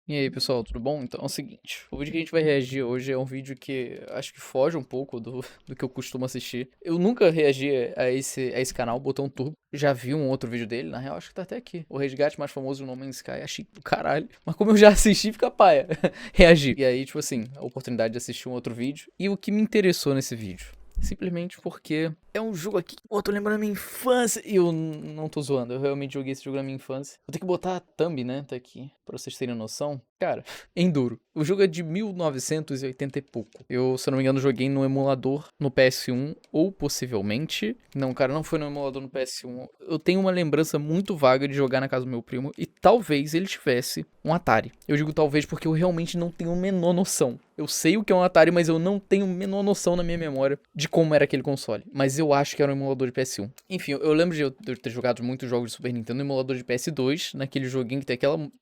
E aí, pessoal, tudo bom? Então é o seguinte, o vídeo que a gente vai reagir hoje é um vídeo que acho que foge um pouco do que eu costumo assistir. Eu nunca reagi a esse canal, Botão Turbo. Já vi um outro vídeo dele, na real acho que tá até aqui. O resgate mais famoso do No Man's Sky, achei do caralho. Mas como eu já assisti, fica paia reagir. E aí, tipo assim, a oportunidade de assistir um outro vídeo. E o que me interessou nesse vídeo? Simplesmente porque é um jogo aqui. Pô, tô lembrando da minha infância. E eu não tô zoando, eu realmente joguei esse jogo na minha infância. Vou ter que botar a thumb, né? Tá aqui, pra vocês terem noção. Cara, Enduro. O jogo é de 1980 e pouco. Eu, se eu não me engano, joguei no emulador no PS1, ou possivelmente. Não, cara, não foi no emulador no PS1. Eu tenho uma lembrança muito vaga de jogar na casa do meu primo e talvez ele tivesse um Atari. Eu digo talvez porque eu realmente não tenho a menor noção. Eu sei o que é um Atari, mas eu não tenho a menor noção na minha memória de como era aquele console. Mas eu acho que era um emulador de PS1. Enfim, eu lembro de eu ter jogado muitos jogos de Super Nintendo no emulador de PS2, naquele joguinho que tem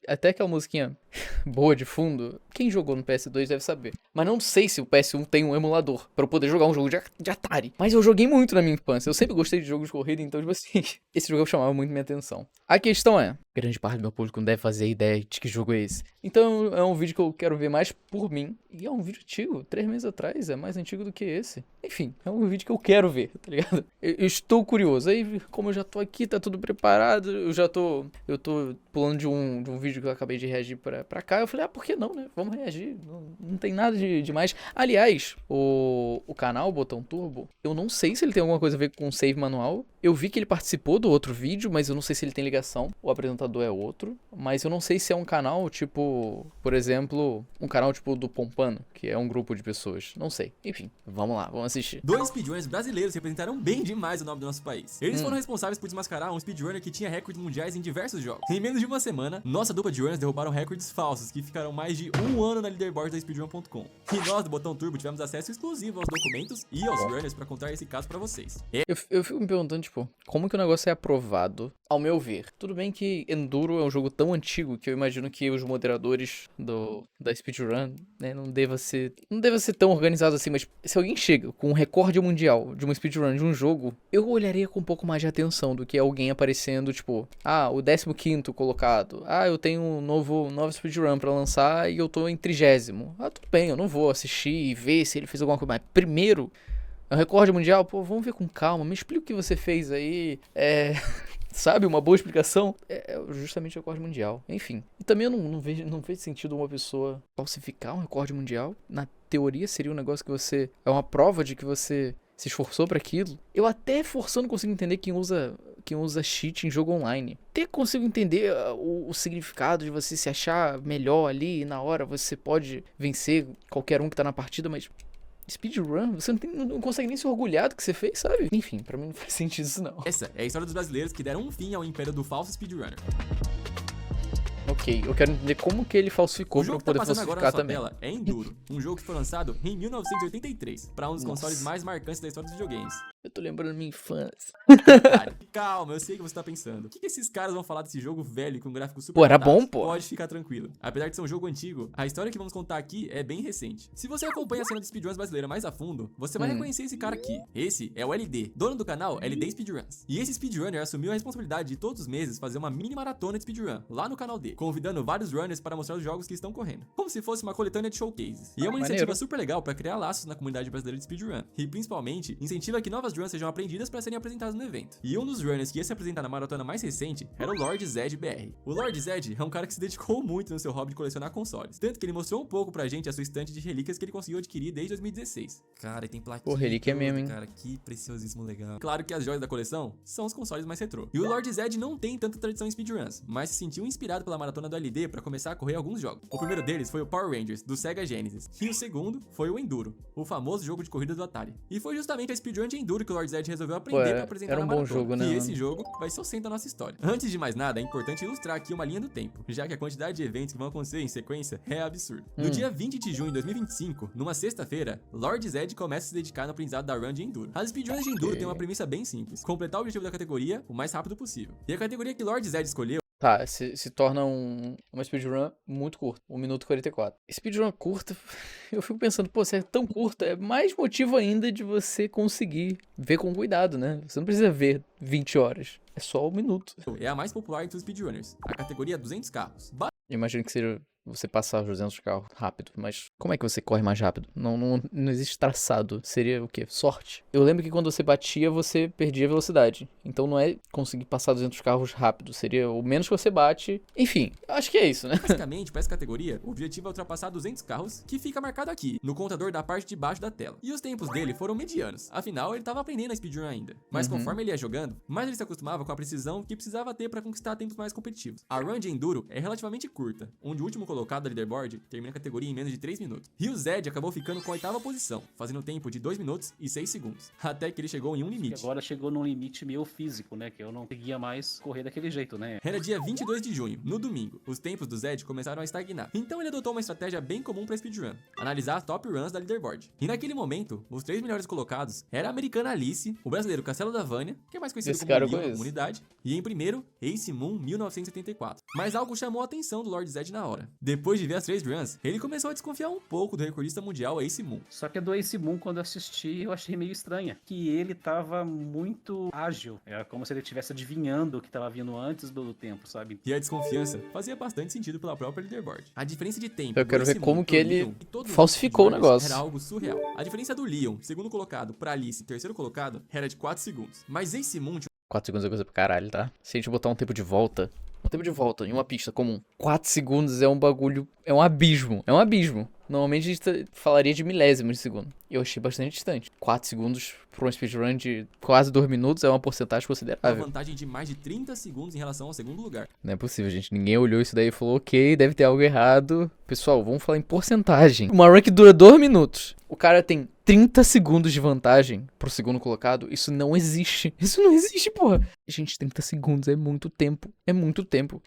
até aquela musiquinha boa de fundo. Quem jogou no PS2 deve saber. Mas não sei se o PS1 tem um emulador pra eu poder jogar um jogo de Atari. Mas eu joguei muito na minha infância. Eu sempre gostei de jogos de corrida, então, tipo assim, esse jogo chamava muito minha atenção. A questão é, grande parte do meu público não deve fazer ideia de que jogo é esse. Então é um vídeo que eu quero ver mais por mim. E é um vídeo antigo, 3 meses atrás, é mais antigo do que esse. Enfim, é um vídeo que eu quero ver, tá ligado? Eu estou curioso. Aí, como eu já tô aqui, tá tudo preparado, eu tô pulando de um vídeo que eu acabei de reagir pra cá. Eu falei, por que não, né? Vamos reagir. Não tem nada de mais. Aliás, o canal Botão Turbo, eu não sei se ele tem alguma coisa a ver com save manual. Eu vi que ele participou do outro vídeo, mas eu não sei se ele tem ligação. O apresentador é outro. Mas eu não sei se é um canal, tipo, por exemplo, um canal tipo do Pompano, que é um grupo de pessoas. Não sei. Enfim, vamos lá, vamos assistir. Dois speedrunners brasileiros representaram bem demais o nome do nosso país. Eles foram responsáveis por desmascarar um speedrunner que tinha recordes mundiais em diversos jogos. Em menos de uma semana, nossa dupla de runners derrubaram recordes falsos que ficaram mais de um ano na leaderboard da speedrun.com. E nós do Botão Turbo tivemos acesso exclusivo aos documentos e aos runners pra contar esse caso pra vocês. Eu fico me perguntando, tipo, como que o negócio é aprovado, ao meu ver? Tudo bem que Enduro é um jogo tão antigo que eu imagino que os moderadores da speedrun, né, não deva ser tão organizado assim, mas se alguém chega com um recorde mundial de uma speedrun de um jogo, eu olharia com um pouco mais de atenção do que alguém aparecendo, tipo, o 15º colocado, eu tenho um novo speedrun pra lançar e eu tô em 30º. Tudo bem, eu não vou assistir e ver se ele fez alguma coisa, mas primeiro... É um recorde mundial? Pô, vamos ver com calma. Me explica o que você fez aí. Sabe, uma boa explicação. É justamente o recorde mundial. Enfim. E também eu não vejo sentido uma pessoa falsificar um recorde mundial. Na teoria seria um negócio que você... É uma prova de que você se esforçou pra aquilo. Eu até forçando consigo entender quem usa cheat em jogo online. Até consigo entender o significado de você se achar melhor ali e na hora você pode vencer qualquer um que tá na partida, mas... Speedrun? Você não consegue nem se orgulhar do que você fez, sabe? Enfim, pra mim não faz sentido isso não. Essa é a história dos brasileiros que deram um fim ao império do falso speedrunner. Ok, eu quero entender como que ele falsificou O pra eu jogo que tá poder passando agora falsificar na sua também. tela é Enduro, um jogo que foi lançado em 1983 para um dos consoles mais marcantes da história dos videogames. Eu tô lembrando da minha infância. Calma, eu sei o que você tá pensando. O que esses caras vão falar desse jogo velho com um gráfico super Pô, era datado? bom, pô. Pode ficar tranquilo. Apesar de ser um jogo antigo, a história que vamos contar aqui é bem recente. Se você acompanha a cena de speedruns brasileira mais a fundo, você vai reconhecer esse cara aqui. Esse é o LD, dono do canal LD Speedruns. E esse speedrunner assumiu a responsabilidade de todos os meses fazer uma mini maratona de speedrun lá no canal dele, convidando vários runners para mostrar os jogos que estão correndo, como se fosse uma coletânea de showcases. E é uma iniciativa super legal para criar laços na comunidade brasileira de speedrun, e principalmente incentiva que novas runs sejam aprendidas para serem apresentadas no evento. E um dos runners que ia se apresentar na maratona mais recente era o Lord Zed BR. O Lord Zed é um cara que se dedicou muito no seu hobby de colecionar consoles, tanto que ele mostrou um pouco pra gente a sua estante de relíquias que ele conseguiu adquirir desde 2016. Cara, e tem plaquinha. Pô, relíquia mesmo, hein? Cara, que preciosíssimo legal. Claro que as joias da coleção são os consoles mais retrô. E o Lord Zed não tem tanta tradição em speedruns, mas se sentiu inspirado pela maratona do LD pra começar a correr alguns jogos. O primeiro deles foi o Power Rangers, do Sega Genesis, e o segundo foi o Enduro, o famoso jogo de corrida do Atari. E foi justamente a speedrun de Enduro que o Lord Zed resolveu aprender pra apresentar era um na bom maratona. jogo, né, E mano? esse jogo vai ser o centro da nossa história. Antes de mais nada, é importante ilustrar aqui uma linha do tempo, já que a quantidade de eventos que vão acontecer em sequência é absurda. No dia 20 de junho de 2025, numa sexta-feira, Lord Zed começa a se dedicar no aprendizado da run de Enduro. As speedruns de Enduro têm uma premissa bem simples: completar o objetivo da categoria o mais rápido possível. E a categoria que Lord Zed escolheu Tá, se torna uma speedrun muito curta, 1 minuto e 44. Speedrun curta, eu fico pensando, pô, se é tão curta, é mais motivo ainda de você conseguir ver com cuidado, né? Você não precisa ver 20 horas, é só 1 minuto. é a mais popular entre os speedrunners, a categoria 200 carros. Eu imagino que seja você passar os 200 carros rápido, mas como é que você corre mais rápido? Não existe traçado. Seria o quê? Sorte. Eu lembro que quando você batia, você perdia velocidade. Então não é conseguir passar 200 carros rápido. Seria o menos que você bate. Enfim, acho que é isso, né? Basicamente, para essa categoria, o objetivo é ultrapassar 200 carros, que fica marcado aqui, no contador da parte de baixo da tela. E os tempos dele foram medianos, afinal ele tava aprendendo a speedrun ainda. Mas conforme ele ia jogando, mais ele se acostumava com a precisão que precisava ter para conquistar tempos mais competitivos. A run de Enduro é relativamente curta, onde o último colocado da leaderboard termina a categoria em menos de 3 minutos. E o Zed acabou ficando com a 8ª posição, fazendo tempo de 2 minutos e 6 segundos, até que ele chegou em um limite. Agora chegou num limite meu físico, né, que eu não conseguia mais correr daquele jeito, né. Era dia 22 de junho, no domingo. Os tempos do Zed começaram a estagnar. Então ele adotou uma estratégia bem comum para speedrun: analisar as top runs da leaderboard. E naquele momento, os 3 melhores colocados era a americana Alice, o brasileiro Castelo da Vânia, que é mais conhecido como Leon na comunidade, e em primeiro, Ace Moon 1974. Mas algo chamou a atenção do Lord Zed na hora. Depois de ver as 3 runs, ele começou a desconfiar um pouco do recordista mundial Ace Moon. Só que a do Ace Moon, quando eu assisti, eu achei meio estranha, que ele tava muito ágil. Era como se ele estivesse adivinhando o que tava vindo antes do tempo, sabe? E a desconfiança fazia bastante sentido pela própria leaderboard. A diferença de tempo... Eu quero ver como que ele falsificou o negócio. Era algo surreal. A diferença do Leon, segundo colocado, pra Alice, terceiro colocado, era de 4 segundos. Mas Ace Moon... 4 segundos é coisa pra caralho, tá? Se a gente botar um tempo de volta em uma pista comum, 4 segundos é um bagulho, é um abismo. Normalmente a gente falaria de milésimos de segundo. Eu achei bastante distante. 4 segundos pra um speedrun de quase 2 minutos é uma porcentagem considerável. Uma vantagem de mais de 30 segundos em relação ao segundo lugar. Não é possível, gente. Ninguém olhou isso daí e falou, ok, deve ter algo errado. Pessoal, vamos falar em porcentagem. Uma run que dura 2 minutos. O cara tem 30 segundos de vantagem pro segundo colocado. Isso não existe. Isso não existe, porra. Gente, 30 segundos é muito tempo. É muito tempo.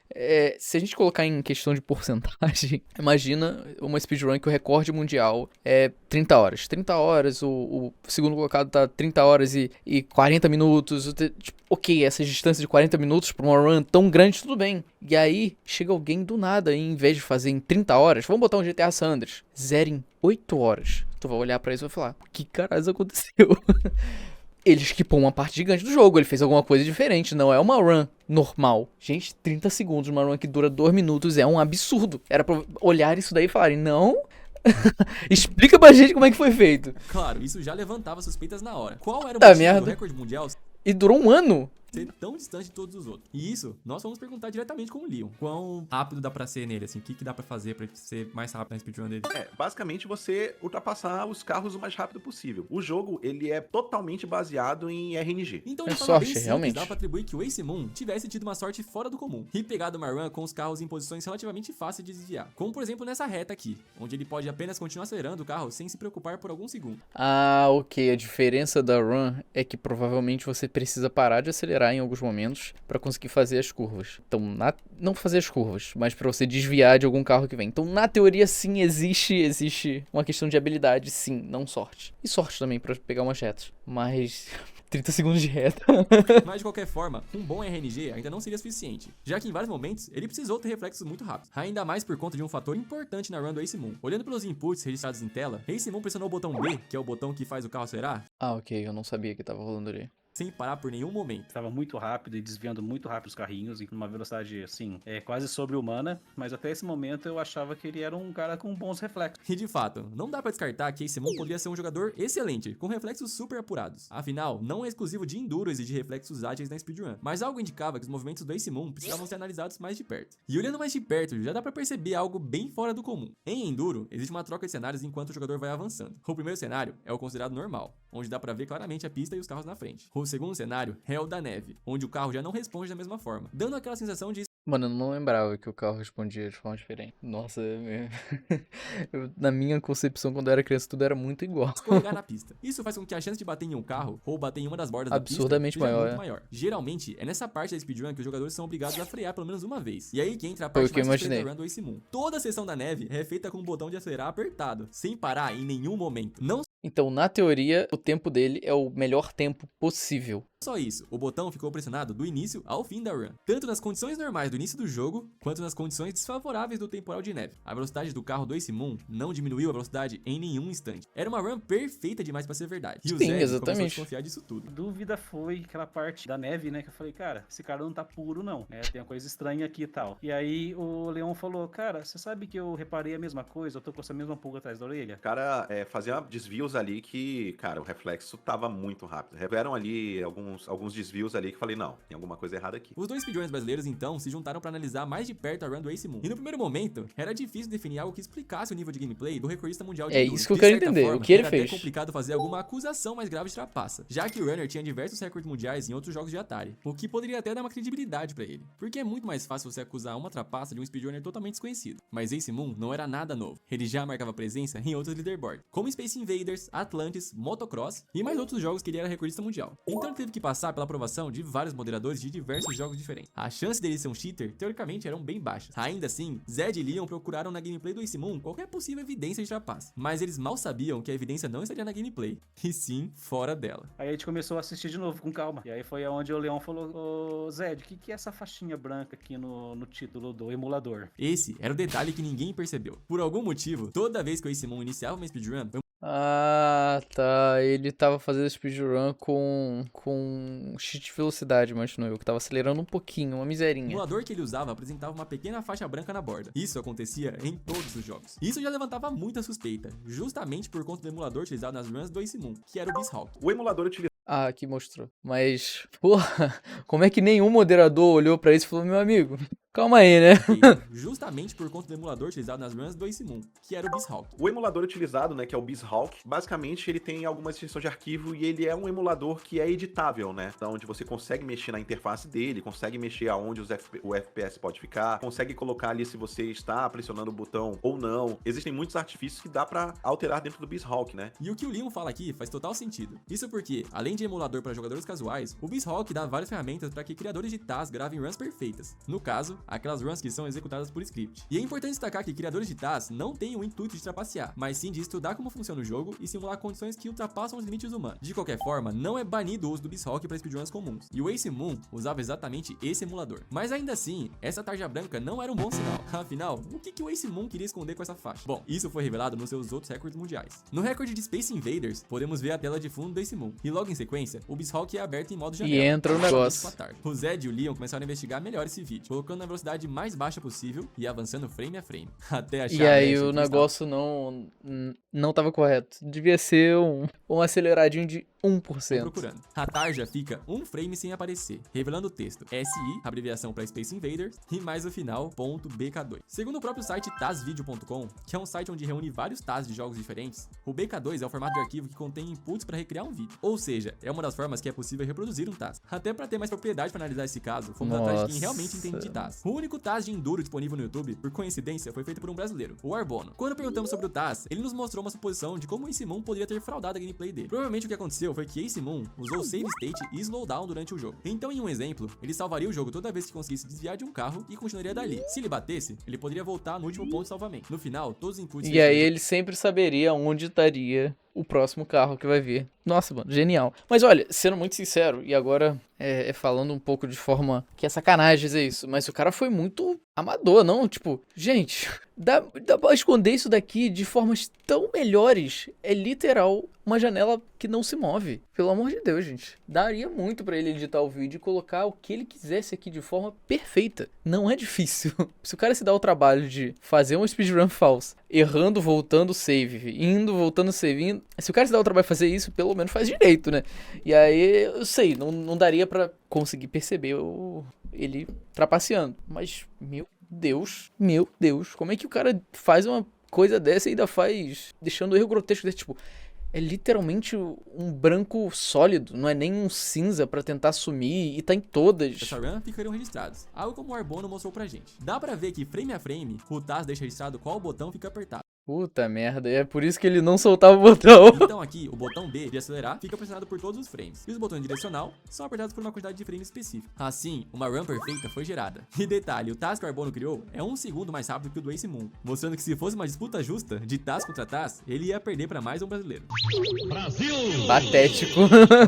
Se a gente colocar em questão de porcentagem, imagina uma speedrun que o recorde mundial é 30 horas. 30 horas, o segundo colocado tá 30 horas e 40 minutos. Tipo, ok, essa distância de 40 minutos pra uma run tão grande, tudo bem. E aí, chega alguém do nada, e em vez de fazer em 30 horas, vamos botar um GTA San Andreas, zero em 8 horas. Tu vai olhar pra isso e vai falar, o que caralho aconteceu? Ele esquipou uma parte gigante do jogo, ele fez alguma coisa diferente, não é uma run normal. Gente, 30 segundos, uma run que dura 2 minutos é um absurdo. Era pra olhar isso daí e falarem, não... Explica pra gente como é que foi feito. Claro, isso já levantava suspeitas na hora. Qual era o motivo do recorde mundial? E durou 1 ano. Ser tão distante de todos os outros. E isso, nós vamos perguntar diretamente com o Leon. Quão rápido dá pra ser nele, assim? O que dá pra fazer pra ser mais rápido na speedrun dele? Basicamente você ultrapassar os carros o mais rápido possível. O jogo, ele é totalmente baseado em RNG. Então, de forma bem simples, realmente dá pra atribuir que o Ace Moon tivesse tido uma sorte fora do comum e pegado uma run com os carros em posições relativamente fáceis de desviar. Como, por exemplo, nessa reta aqui, onde ele pode apenas continuar acelerando o carro sem se preocupar por algum segundo. Ah, ok. A diferença da run é que provavelmente você precisa parar de acelerar em alguns momentos para conseguir fazer as curvas. Então, não fazer as curvas, mas para você desviar de algum carro que vem. Então, na teoria, sim, existe uma questão de habilidade, sim, não sorte. E sorte também para pegar umas retas. Mas 30 segundos de reta. Mas de qualquer forma, um bom RNG ainda não seria suficiente, já que em vários momentos ele precisou ter reflexos muito rápidos. Ainda mais por conta de um fator importante na run do Ace Moon. Olhando pelos inputs registrados em tela, Ace Moon pressionou o botão B, que é o botão que faz o carro acelerar. Ah, ok, eu não sabia que tava rolando ali. Sem parar por nenhum momento. Tava muito rápido e desviando muito rápido os carrinhos, em uma velocidade, assim, quase sobre-humana, mas até esse momento eu achava que ele era um cara com bons reflexos. E de fato, não dá pra descartar que Ace Moon poderia ser um jogador excelente, com reflexos super apurados. Afinal, não é exclusivo de Enduro exigir reflexos ágeis na speedrun, mas algo indicava que os movimentos do Ace Moon precisavam ser analisados mais de perto. E olhando mais de perto, já dá pra perceber algo bem fora do comum. Em Enduro, existe uma troca de cenários enquanto o jogador vai avançando. O primeiro cenário é o considerado normal, onde dá pra ver claramente a pista e os carros na frente. O segundo cenário é o da neve, onde o carro já não responde da mesma forma, dando aquela sensação de... Mano, eu não lembrava que o carro respondia de forma diferente. Nossa, na minha concepção, quando eu era criança, tudo era muito igual. Escorregar na pista. Isso faz com que a chance de bater em um carro ou bater em uma das bordas da pista absurdamente seja muito maior. Geralmente, é nessa parte da speedrun que os jogadores são obrigados a frear pelo menos uma vez. E aí que entra a parte mais frustrante da run do Ace Moon. Toda a seção da neve é feita com o botão de acelerar apertado, sem parar em nenhum momento. Não... Então, na teoria, o tempo dele é o melhor tempo possível. Só isso, o botão ficou pressionado do início ao fim da run, tanto nas condições normais do início do jogo, quanto nas condições desfavoráveis do temporal de neve. A velocidade do carro do Ace Moon não diminuiu a velocidade em nenhum instante. Era uma run perfeita demais pra ser verdade. E o Sim, Zed começou a exatamente. desconfiar disso tudo. Dúvida foi aquela parte da neve, né? Que eu falei, cara, esse cara não tá puro, não. Tem uma coisa estranha aqui e tal. E aí o Leon falou, cara, você sabe que eu reparei a mesma coisa? Eu tô com essa mesma pulga atrás da orelha? O cara fazia desvios ali que, cara, o reflexo tava muito rápido. Tiveram ali alguns desvios ali que falei, não, tem alguma coisa errada aqui. Os dois speedrunners brasileiros, então, se juntaram pra analisar mais de perto a run do Ace Moon. E no primeiro momento, era difícil definir algo que explicasse o nível de gameplay do recordista mundial de É enduro. isso que eu De quero certa entender, forma, o que ele era fez. até complicado fazer alguma acusação mais grave de trapaça, já que o runner tinha diversos recordes mundiais em outros jogos de Atari, o que poderia até dar uma credibilidade pra ele, porque é muito mais fácil você acusar uma trapaça de um speedrunner totalmente desconhecido. Mas Ace Moon não era nada novo, ele já marcava presença em outros leaderboards, como Space Invaders, Atlantis, Motocross e mais outros jogos que ele era recordista mundial. Então ele teve que passar pela aprovação de vários moderadores de diversos jogos diferentes. A chance dele ser um cheater, teoricamente, eram bem baixas. Ainda assim, Zed e Leon procuraram na gameplay do Ace Moon qualquer possível evidência de trapaça, mas eles mal sabiam que a evidência não estaria na gameplay, e sim fora dela. Aí a gente começou a assistir de novo com calma. E aí foi onde o Leon falou, ô Zed, o que é essa faixinha branca aqui no título do emulador? Esse era o detalhe que ninguém percebeu. Por algum motivo, toda vez que o Ace Moon iniciava uma speedrun, Ah, tá. Ele tava fazendo speedrun com cheat de velocidade, mas não eu, que tava acelerando um pouquinho, uma o miserinha. emulador que ele usava apresentava uma pequena faixa branca na borda. Isso acontecia em todos os jogos. Isso já levantava muita suspeita, justamente por conta do emulador utilizado nas runs do Ace Moon, que era o Beast O emulador utilizado Ah, aqui mostrou. Mas, porra, como é que nenhum moderador olhou pra isso e falou, meu amigo, calma aí, né? justamente por conta do emulador utilizado nas runs do Ace Moon, que era o Beasthawk. O emulador utilizado, né, que é o Beasthawk, basicamente ele tem algumas extensões de arquivo e ele é um emulador que é editável, né? Então, onde você consegue mexer na interface dele, consegue mexer aonde o FPS pode ficar, consegue colocar ali se você está pressionando o botão ou não. Existem muitos artifícios que dá pra alterar dentro do Beasthawk, né? E o que o Leon fala aqui faz total sentido. Isso porque, além de emulador para jogadores casuais, o Beasthawk dá várias ferramentas para que criadores de TAS gravem runs perfeitas. No caso, aquelas runs que são executadas por script. E é importante destacar que criadores de TAS não têm o intuito de trapacear, mas sim de estudar como funciona o jogo e simular condições que ultrapassam os limites humanos. De qualquer forma, não é banido o uso do Beasthawk para speedruns comuns. E o Ace Moon usava exatamente esse emulador. Mas ainda assim, essa tarja branca não era um bom sinal. Afinal, o que o Ace Moon queria esconder com essa faixa? Bom, isso foi revelado nos seus outros recordes mundiais. No recorde de Space Invaders, podemos ver a tela de fundo do Ace Moon. E logo em sequência, o Beasthawk é aberto em modo janela. E entra o negócio. O Zed e o Leon começaram a investigar melhor esse vídeo, colocando na velocidade mais baixa possível e avançando frame a frame, até achar E aí o negócio não tava correto. Devia ser um aceleradinho de 1%. procurando. A tarja fica um frame sem aparecer, revelando o texto SI, abreviação para Space Invaders, e mais o final, .bk2. Segundo o próprio site tasvideo.com, que é um site onde reúne vários TAS de jogos diferentes, o BK2 é o formato de arquivo que contém inputs para recriar um vídeo. Ou seja, é uma das formas que é possível reproduzir um TAS. Até para ter mais propriedade para analisar esse caso, fomos atrás de quem realmente entende de TAS. O único TAS de enduro disponível no YouTube, por coincidência, foi feito por um brasileiro, o Arbono. Quando perguntamos sobre o TAS, ele nos mostrou uma suposição de como o Ace Moon poderia ter fraudado a gameplay dele. Provavelmente o que aconteceu foi que Ace Moon usou save state e slowdown durante o jogo. Então, em um exemplo, ele salvaria o jogo toda vez que conseguisse desviar de um carro e continuaria dali. Se ele batesse, ele poderia voltar no último ponto de salvamento. No final, todos os inputs... E aí ele sempre saberia onde estaria o próximo carro que vai vir. Nossa, mano, genial. Mas olha, sendo muito sincero, e agora falando um pouco de forma que é sacanagem dizer isso, mas o cara foi muito amador, não? Tipo, gente, dá pra esconder isso daqui de formas tão melhores. É literal uma janela que não se move. Pelo amor de Deus, gente. Daria muito pra ele editar o vídeo e colocar o que ele quisesse aqui de forma perfeita. Não é difícil. Se o cara se dá o trabalho de fazer um speedrun falso, errando, voltando save, indo, voltando save, indo. Se o cara se dá o trabalho de fazer isso, pelo menos faz direito, né? E aí, eu sei, não daria pra conseguir perceber ele trapaceando. Mas, meu Deus, como é que o cara faz uma coisa dessa e ainda faz deixando o erro grotesco desse, tipo... É literalmente um branco sólido, não é nem um cinza pra tentar sumir e tá em todas. Essa run ficariam registrados, algo como o Arbono mostrou pra gente. Dá pra ver que frame a frame, o TAS deixa registrado qual botão fica apertado. Puta merda, é por isso que ele não soltava o botão. Então aqui, o botão B de acelerar fica pressionado por todos os frames, e os botões de direcional são apertados por uma quantidade de frames específica. Assim, uma run perfeita foi gerada. E detalhe, o Taz que o Arbono criou é 1 segundo mais rápido que o do Ace Moon, mostrando que se fosse uma disputa justa, de Taz contra Taz, ele ia perder pra mais um brasileiro. Patético.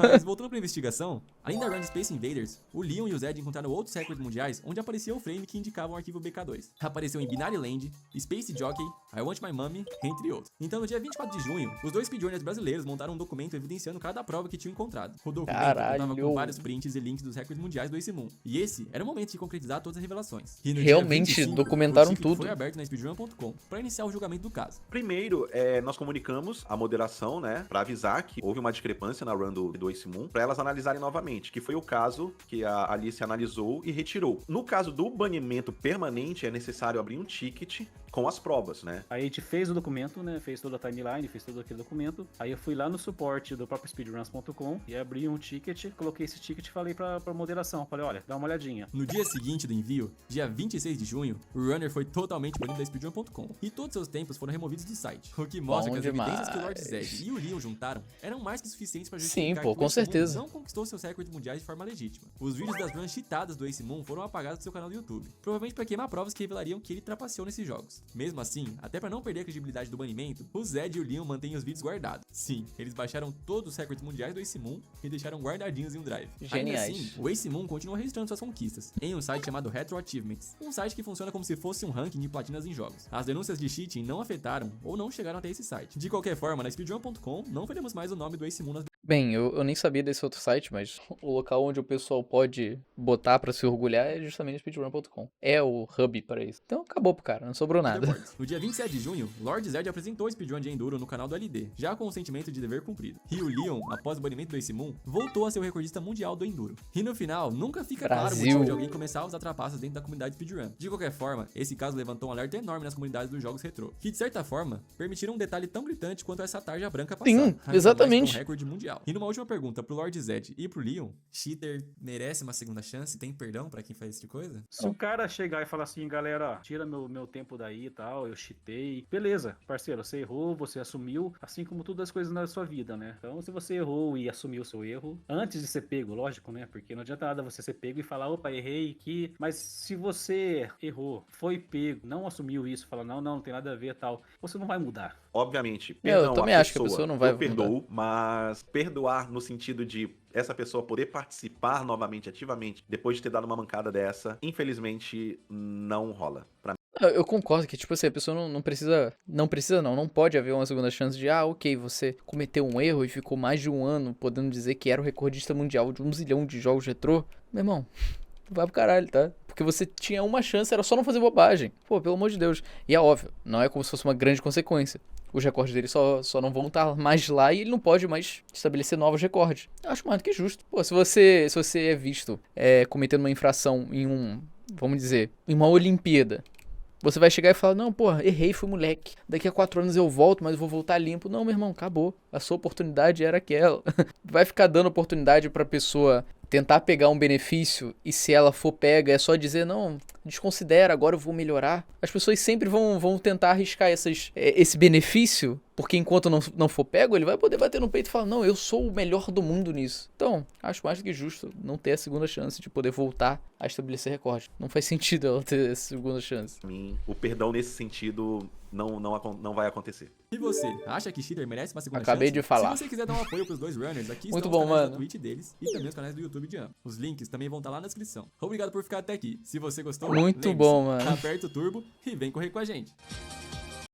Mas voltando pra investigação, além da run de Space Invaders, o Leon e o Zed encontraram outros recordes mundiais onde aparecia o frame que indicava o arquivo BK2. Apareceu em Binary Land, Space Jockey, I Want My Mummy, entre outros. Então no dia 24 de junho, os dois speedrunners brasileiros montaram um documento evidenciando cada prova que tinham encontrado. O documento contava com vários prints e links dos recordes mundiais do Ace Moon. E esse era o momento de concretizar todas as revelações. E no Realmente, dia 25, documentaram o ticket tudo. foi aberto na speedrun.com para iniciar o julgamento do caso. Primeiro, nós comunicamos a moderação, né, pra avisar que houve uma discrepância na run do Ace Moon, pra elas analisarem novamente, que foi o caso que a Alice analisou e retirou. No caso do banimento permanente, é necessário abrir um ticket com as provas, né? Aí a gente fez o documento, né? Fez toda a timeline, fez todo aquele documento. Aí eu fui lá no suporte do próprio speedruns.com e abri um ticket, coloquei esse ticket e falei pra moderação. Falei, olha, dá uma olhadinha. No dia seguinte do envio, dia 26 de junho, o runner foi totalmente banido da speedrun.com e todos seus tempos foram removidos do site, o que mostra Bom que as evidências que o demais. Lord Zed e o Leon juntaram eram mais que suficientes para Sim, justificar pô, que o com Ace Moon certeza. não conquistou seus recordes mundiais de forma legítima. Os vídeos das runs cheatadas do Ace Moon foram apagados do seu canal do YouTube, provavelmente para queimar provas que revelariam que ele trapaceou nesses jogos. Mesmo assim, até para não perder a credibilidade do banimento, o Zed e o Leon mantêm os vídeos guardados. Sim, eles baixaram todos os recordes mundiais do Ace Moon e deixaram guardadinhos em um drive. Geniais. Ainda assim, o Ace Moon continua registrando suas conquistas em um site chamado Retro Achievements, um site que funciona como se fosse um ranking de platinas em jogos. As denúncias de cheating não afetaram ou não chegaram até esse site. De qualquer forma, na speedrun.com não veremos mais o nome do Ace Moon nas Bem, eu nem sabia desse outro site, mas o local onde o pessoal pode botar pra se orgulhar é justamente speedrun.com. É o hub para isso. Então acabou pro cara, não sobrou nada. leaderboards. No dia 27 de junho, Lord Zed apresentou o speedrun de Enduro no canal do LD, já com o sentimento de dever cumprido. E o Leon, após o banimento do Ace Moon, voltou a ser o recordista mundial do Enduro. E no final, nunca fica claro o Brasil. motivo de alguém começar a usar trapaças dentro da comunidade speedrun. De qualquer forma, esse caso levantou um alerta enorme nas comunidades dos jogos retrô, que de certa forma, permitiram um detalhe tão gritante quanto essa tarja branca passar. Sim, ainda mais exatamente. com um recorde mundial. E numa última pergunta pro Lord Zed e pro Leon, cheater merece uma segunda chance? Tem perdão pra quem faz esse tipo de coisa? Se o cara chegar e falar assim, galera, ó, tira meu tempo daí e tal, eu cheatei. Beleza, parceiro, você errou, você assumiu, assim como todas as coisas na sua vida, né? Então, se você errou e assumiu o seu erro, antes de ser pego, lógico, né? Porque não adianta nada você ser pego e falar, opa, errei aqui. Mas se você errou, foi pego, não assumiu isso, fala, não tem nada a ver e tal, você não vai mudar. Obviamente, Eu perdão também acho que a pessoa não vai eu perdoo, mas perdoar no sentido de essa pessoa poder participar novamente, ativamente, depois de ter dado uma mancada dessa, infelizmente, não rola. Pra Eu concordo que, tipo assim, a pessoa não precisa. Não pode haver uma segunda chance de, ok, você cometeu um erro e ficou mais de um ano podendo dizer que era o recordista mundial de 1 zilhão de jogos retrô. Meu irmão, vai pro caralho, tá? Porque você tinha uma chance, era só não fazer bobagem. Pô, pelo amor de Deus. E é óbvio, não é como se fosse uma grande consequência. Os recordes dele só não vão estar mais lá e ele não pode mais estabelecer novos recordes. Eu acho mais do que justo. Pô, se você é visto cometendo uma infração em vamos dizer, em uma Olimpíada, você vai chegar e falar, não, porra, errei, fui moleque. Daqui a 4 anos eu volto, mas eu vou voltar limpo. Não, meu irmão, acabou. A sua oportunidade era aquela. Vai ficar dando oportunidade pra pessoa tentar pegar um benefício e se ela for pega é só dizer, não, desconsidera, agora eu vou melhorar. As pessoas sempre vão tentar arriscar esse benefício, porque enquanto não for pego, ele vai poder bater no peito e falar, não, eu sou o melhor do mundo nisso. Então, acho mais do que justo não ter a segunda chance de poder voltar a estabelecer recorde. Não faz sentido ela ter a segunda chance. mim, o perdão nesse sentido não vai acontecer. E você, acha que cheater merece uma segunda Acabei chance? de falar. Se você quiser dar um apoio pros dois runners, aqui Muito estão bom, os canais mano. da Twitch deles e também os canais do YouTube de ambos. Os links também vão estar lá na descrição. Obrigado por ficar até aqui. Se você gostou, Muito lembre-se, bom, mano. aperta o turbo e vem correr com a gente.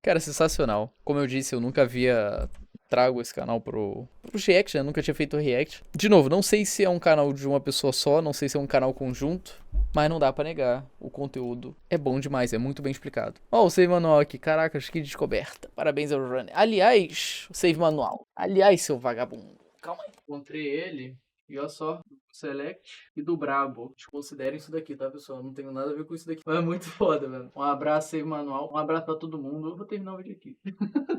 Cara, sensacional. Como eu disse, eu nunca havia trago esse canal pro react, né? Nunca tinha feito react. De novo, não sei se é um canal de uma pessoa só, não sei se é um canal conjunto, mas não dá pra negar. O conteúdo é bom demais, é muito bem explicado. Ó, o save manual aqui, caracas, que descoberta. Parabéns ao Runner. Aliás, o save manual. Aliás, seu vagabundo. Calma aí. Encontrei ele. E olha só, do Select e do Brabo. Desconsiderem isso daqui, tá, pessoal? Não tenho nada a ver com isso daqui. Mas é muito foda, velho. Um abraço aí, manual. Um abraço pra todo mundo. Eu vou terminar o vídeo aqui.